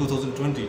2020,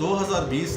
2020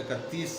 31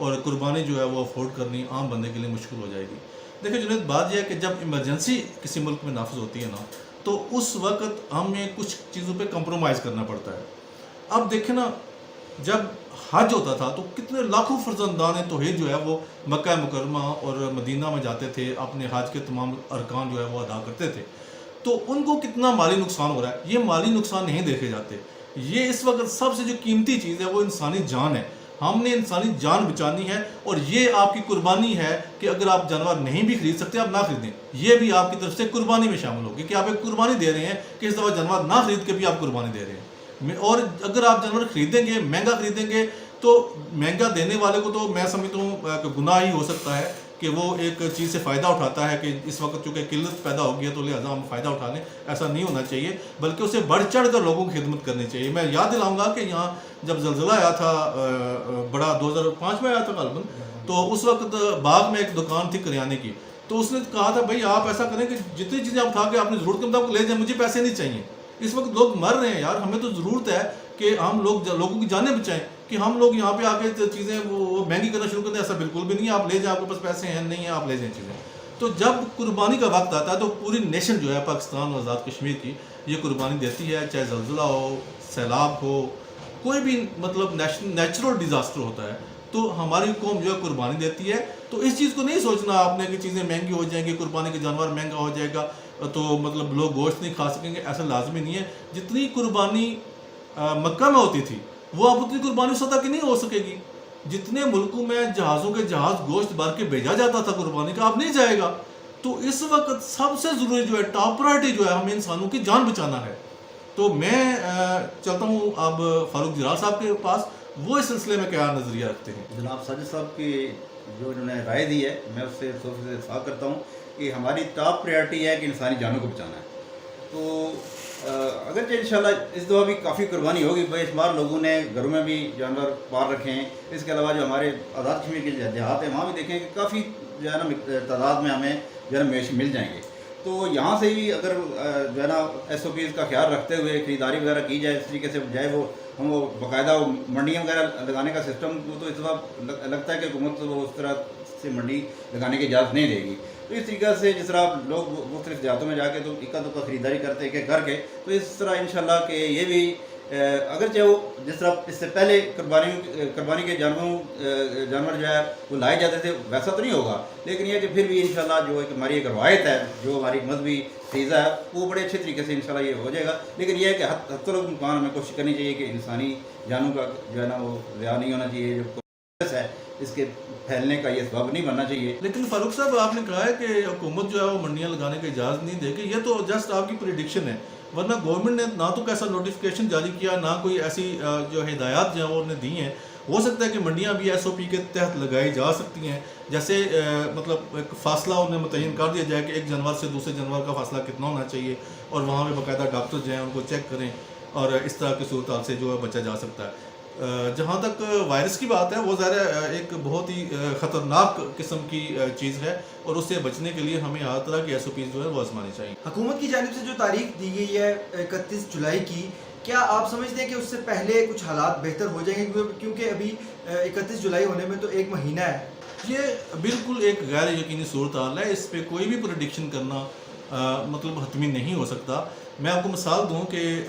اور قربانی جو ہے وہ افورڈ کرنی عام بندے کے لیے مشکل ہو جائے گی. دیکھیں جنید، بات یہ ہے کہ جب ایمرجنسی کسی ملک میں نافذ ہوتی ہے نا، تو اس وقت ہمیں کچھ چیزوں پہ کمپرومائز کرنا پڑتا ہے. اب دیکھیں نا، جب حج ہوتا تھا تو کتنے لاکھوں فرزندان توحید جو ہے وہ مکہ مکرمہ اور مدینہ میں جاتے تھے، اپنے حج کے تمام ارکان جو ہے وہ ادا کرتے تھے. تو ان کو کتنا مالی نقصان ہو رہا ہے، یہ مالی نقصان نہیں دیکھے جاتے. یہ اس وقت سب سے جو قیمتی چیز ہے وہ انسانی جان ہے. ہم نے انسانی جان بچانی ہے، اور یہ آپ کی قربانی ہے کہ اگر آپ جانور نہیں بھی خرید سکتے آپ نہ خریدیں. یہ بھی آپ کی طرف سے قربانی میں شامل ہوگی کہ آپ ایک قربانی دے رہے ہیں کہ اس دفعہ جانور نہ خرید کے بھی آپ قربانی دے رہے ہیں. اور اگر آپ جانور خریدیں گے، مہنگا خریدیں گے، تو مہنگا دینے والے کو تو میں سمجھتا ہوں کہ گناہ ہی ہو سکتا ہے کہ وہ ایک چیز سے فائدہ اٹھاتا ہے کہ اس وقت چونکہ قلت پیدا ہو گئی ہے تو لہٰذا ہم فائدہ اٹھا لیں. ایسا نہیں ہونا چاہیے، بلکہ اسے بڑھ چڑھ کر لوگوں کی خدمت کرنی چاہیے. میں یاد دلاؤں گا کہ یہاں جب زلزلہ آیا تھا بڑا 2005 میں آیا تھا غالباً، تو اس وقت باغ میں ایک دکان تھی کریانے کی. تو اس نے کہا تھا بھائی آپ ایسا کریں کہ جتنی چیزیں آپ اٹھا کے اپنی ضرورت کے مطابق لے جائیں، مجھے پیسے نہیں چاہیے. اس وقت لوگ مر رہے ہیں یار، ہمیں تو ضرورت ہے کہ ہم لوگوں کی جانیں بچائیں. کہ ہم لوگ یہاں پہ آ کے چیزیں وہ مہنگی کرنا شروع کر دیں، ایسا بالکل بھی نہیں ہے. آپ لے جائیں، آپ کے پاس پیسے ہیں نہیں ہیں، آپ لے جائیں چیزیں. تو جب قربانی کا وقت آتا ہے تو پوری نیشن جو ہے پاکستان اور آزاد کشمیر کی یہ قربانی دیتی ہے. چاہے زلزلہ ہو، سیلاب ہو، کوئی بھی مطلب نیچرل ڈیزاسٹر ہوتا ہے تو ہماری قوم جو ہے قربانی دیتی ہے. تو اس چیز کو نہیں سوچنا آپ نے کہ چیزیں مہنگی ہو جائیں گی، قربانی کے جانور مہنگا ہو جائے گا تو مطلب لوگ گوشت نہیں کھا سکیں گے. ایسا لازمی نہیں ہے. جتنی قربانی مکہ میں ہوتی تھی وہ اب اتنی قربانی سطح کی نہیں ہو سکے گی. جتنے ملکوں میں جہازوں کے جہاز گوشت بھر کے بھیجا جاتا تھا قربانی کا، اب نہیں جائے گا. تو اس وقت سب سے ضروری جو ہے ٹاپ پرائرٹی جو ہے ہمیں انسانوں کی جان بچانا ہے. تو میں چلتا ہوں اب فاروق جرال صاحب کے پاس، وہ اس سلسلے میں کیا نظریہ رکھتے ہیں. جناب ساجد صاحب کی جو انہوں نے رائے دی ہے میں اس سے 100% اتفاق کرتا ہوں کہ ہماری ٹاپ پریارٹی ہے کہ انسانی جانوں کو بچانا ہے. تو اگرچہ انشاءاللہ اس دفعہ بھی کافی قربانی ہوگی، بے شمار لوگوں نے گھروں میں بھی جانور پال رکھے ہیں. اس کے علاوہ جو ہمارے آزاد کشمیر کے دیہات ہیں وہاں بھی دیکھیں کہ کافی جو ہے نا تعداد میں ہمیں جو ہے نا مویشی مل جائیں گے. تو یہاں سے ہی اگر جو ہے نا SOPs کا خیال رکھتے ہوئے خریداری وغیرہ کی جائے، اس طریقے سے جائے ہم وہ باقاعدہ منڈیاں وغیرہ لگانے کا سسٹم، تو اس وقت لگتا ہے کہ حکومت وہ اس طرح سے منڈی لگانے کی اجازت نہیں دے گی. تو اس طریقے سے جس طرح لوگ مختلف دیہاتوں میں جا کے تو اکا دکا خریداری کرتے ہیں کہ کر کے، تو اس طرح انشاءاللہ کہ یہ بھی اگرچہ وہ جس طرح اس سے پہلے قربانی کے جانور جو ہے وہ لائے جاتے تھے ویسا تو نہیں ہوگا، لیکن یہ کہ پھر بھی انشاءاللہ جو ہماری ایک روایت ہے، جو ہماری مذہبی فریضہ ہے، وہ بڑے اچھے طریقے سے انشاءاللہ یہ ہو جائے گا. لیکن یہ ہے کہ حد الامکان ہمیں کوشش کرنی چاہیے کہ انسانی جانوں کا جو ہے نا وہ ضیاع نہیں ہونا چاہیے. جو پروسیس ہے اس کے پھیلنے کا یہ سبب نہیں بننا چاہیے. لیکن فاروق صاحب آپ نے کہا ہے کہ حکومت جو ہے وہ منڈیاں لگانے کی اجازت نہیں دے گی. یہ تو جسٹ آپ کی پریڈکشن ہے، ورنہ گورنمنٹ نے نہ تو ایسا نوٹیفکیشن جاری کیا، نہ کوئی ایسی جو ہدایات جو ہیں وہ انہوں نے دی ہیں. ہو سکتا ہے کہ منڈیاں بھی SOP کے تحت لگائی جا سکتی ہیں، جیسے مطلب ایک فاصلہ انہیں متعین کر دیا جائے کہ ایک جانور سے دوسرے جانور کا فاصلہ کتنا ہونا چاہیے، اور وہاں پہ باقاعدہ ڈاکٹر جو ہیں ان کو چیک کریں، اور اس طرح کی صورتحال سے جو ہے بچا جا سکتا ہے. جہاں تک وائرس کی بات ہے، وہ ظاہر ایک بہت ہی خطرناک قسم کی چیز ہے، اور اس سے بچنے کے لیے ہمیں ہر طرح کی SOPs جو ہے وہ آزمانی چاہیے. حکومت کی جانب سے جو تاریخ دی گئی ہے 31 جولائی کی، کیا آپ سمجھتے ہیں کہ اس سے پہلے کچھ حالات بہتر ہو جائیں گے؟ کیونکہ ابھی 31 جولائی ہونے میں تو ایک مہینہ ہے. یہ بالکل ایک غیر یقینی صورتحال ہے، اس پہ کوئی بھی پریڈکشن کرنا مطلب حتمی نہیں ہو سکتا. میں آپ کو مثال دوں کہ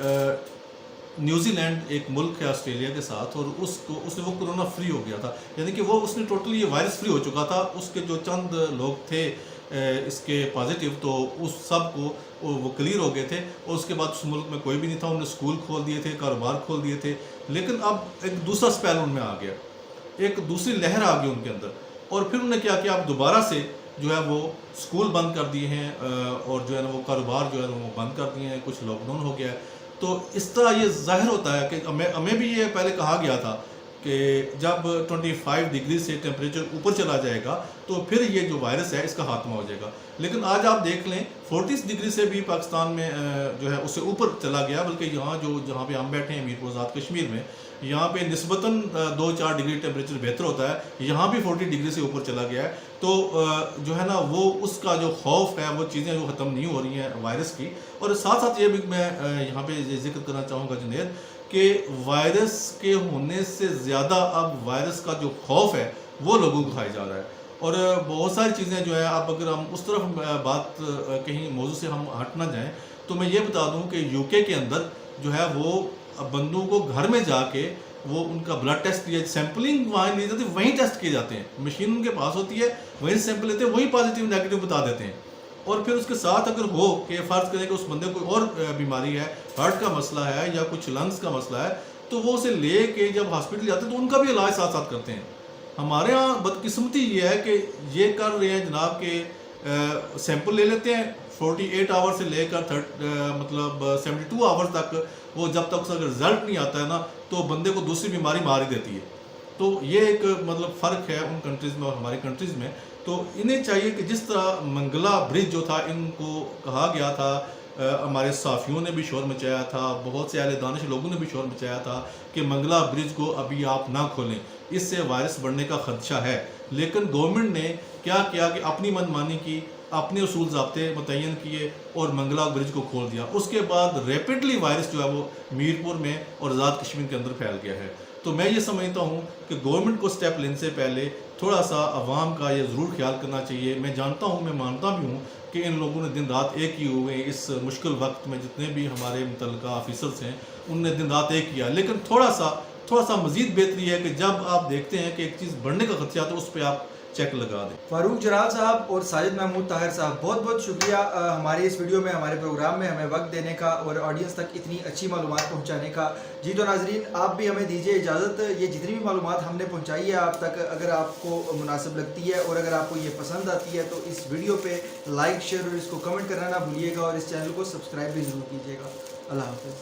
نیوزی لینڈ ایک ملک ہے آسٹریلیا کے ساتھ، اور اس نے وہ کرونا فری ہو گیا تھا، یعنی کہ وہ اس نے ٹوٹلی یہ وائرس فری ہو چکا تھا. اس کے جو چند لوگ تھے اس کے پازیٹیو، تو اس سب کو وہ کلیئر ہو گئے تھے، اور اس کے بعد اس ملک میں کوئی بھی نہیں تھا. انہوں نے اسکول کھول دیے تھے، کاروبار کھول دیے تھے. لیکن اب ایک دوسرا اسپیل ان میں آ گیا، ایک دوسری لہر آ گئی ان کے اندر، اور پھر انہوں نے کیا کیا، اب دوبارہ سے جو ہے وہ اسکول بند کر دیے ہیں، اور جو ہے نا وہ کاروبار جو ہے وہ بند کر دیے ہیں، کچھ لاک ڈاؤن ہو گیا ہے. تو اس طرح یہ ظاہر ہوتا ہے کہ ہمیں بھی یہ پہلے کہا گیا تھا کہ جب 25 ڈگری سے ٹیمپریچر اوپر چلا جائے گا تو پھر یہ جو وائرس ہے اس کا خاتمہ ہو جائے گا. لیکن آج آپ دیکھ لیں 40 ڈگری سے بھی پاکستان میں جو ہے اس سے اوپر چلا گیا، بلکہ جہاں پہ ہم بیٹھے ہیں میرپور آزاد کشمیر میں، یہاں پہ نسبتاً 2-4 ڈگری ٹیمپریچر بہتر ہوتا ہے، یہاں بھی 40 ڈگری سے اوپر چلا گیا ہے. تو جو ہے نا وہ اس کا جو خوف ہے، وہ چیزیں جو ختم نہیں ہو رہی ہیں وائرس کی. اور ساتھ ساتھ یہ بھی میں یہاں پہ ذکر کرنا چاہوں گا جنید، کہ وائرس کے ہونے سے زیادہ اب وائرس کا جو خوف ہے وہ لوگوں کو کھایا جا رہا ہے. اور بہت ساری چیزیں جو ہے اب اگر ہم اس طرف بات کہیں موضوع سے ہم ہٹ نہ جائیں تو میں یہ بتا دوں کہ یو کے کے اندر جو ہے وہ بندوں کو گھر میں جا کے وہ ان کا بلڈ ٹیسٹ کیا، سیمپلنگ وہاں لی جاتی ہے، وہیں ٹیسٹ کیے جاتے ہیں، مشین ان کے پاس ہوتی ہے، وہیں سیمپل لیتے ہیں، وہی پازیٹیو نیگیٹو بتا دیتے ہیں. اور پھر اس کے ساتھ اگر ہو کہ فرض کریں کہ اس بندے کو اور بیماری ہے، ہارٹ کا مسئلہ ہے یا کچھ لنگس کا مسئلہ ہے، تو وہ اسے لے کے جب ہاسپٹل جاتے ہیں تو ان کا بھی علاج ساتھ ساتھ کرتے ہیں. ہمارے ہاں بدقسمتی یہ ہے کہ یہ کر رہے ہیں جناب کہ سیمپل لے لیتے ہیں 48 آور سے لے کر 72 آور تک، وہ جب تک اس کا رزلٹ نہیں آتا ہے نا تو بندے کو دوسری بیماری مار ہی دیتی ہے. تو یہ ایک فرق ہے ان کنٹریز میں اور ہماری کنٹریز میں. تو انہیں چاہیے کہ جس طرح منگلا برج جو تھا ان کو کہا گیا تھا، ہمارے صحافیوں نے بھی شور مچایا تھا، بہت سے اہل دانش لوگوں نے بھی شور مچایا تھا کہ منگلا برج کو ابھی آپ نہ کھولیں، اس سے وائرس بڑھنے کا خدشہ ہے. لیکن گورنمنٹ نے کیا کیا کہ اپنی من مانی کی، اپنے اصول ضابطے متعین کیے اور منگلا برج کو کھول دیا. اس کے بعد ریپڈلی وائرس جو ہے وہ میرپور میں اور آزاد کشمیر کے اندر پھیل گیا ہے. تو میں یہ سمجھتا ہوں کہ گورنمنٹ کو سٹیپ لینے سے پہلے تھوڑا سا عوام کا یہ ضرور خیال کرنا چاہیے. میں جانتا ہوں، میں مانتا بھی ہوں کہ ان لوگوں نے دن رات ایک کیے ہوئے ہیں اس مشکل وقت میں، جتنے بھی ہمارے متعلقہ آفیسرس ہیں ان نے دن رات ایک کیا. لیکن تھوڑا سا مزید بہتری ہے کہ جب آپ دیکھتے ہیں کہ ایک چیز بڑھنے کا خدشہ تو اس پہ آپ چیک لگا دیں. فاروق جلال صاحب اور ساجد محمود طاہر صاحب، بہت بہت شکریہ ہمارے اس ویڈیو میں، ہمارے پروگرام میں ہمیں وقت دینے کا اور آڈینس تک اتنی اچھی معلومات پہنچانے کا. جی تو ناظرین، آپ بھی ہمیں دیجیے اجازت. یہ جتنی بھی معلومات ہم نے پہنچائی ہے آپ تک، اگر آپ کو مناسب لگتی ہے اور اگر آپ کو یہ پسند آتی ہے تو اس ویڈیو پہ لائک، شیئر اور اس کو کمنٹ کرنا نہ بھولیے گا، اور اس چینل کو سبسکرائب بھی ضرور کیجیے گا. اللہ حافظ.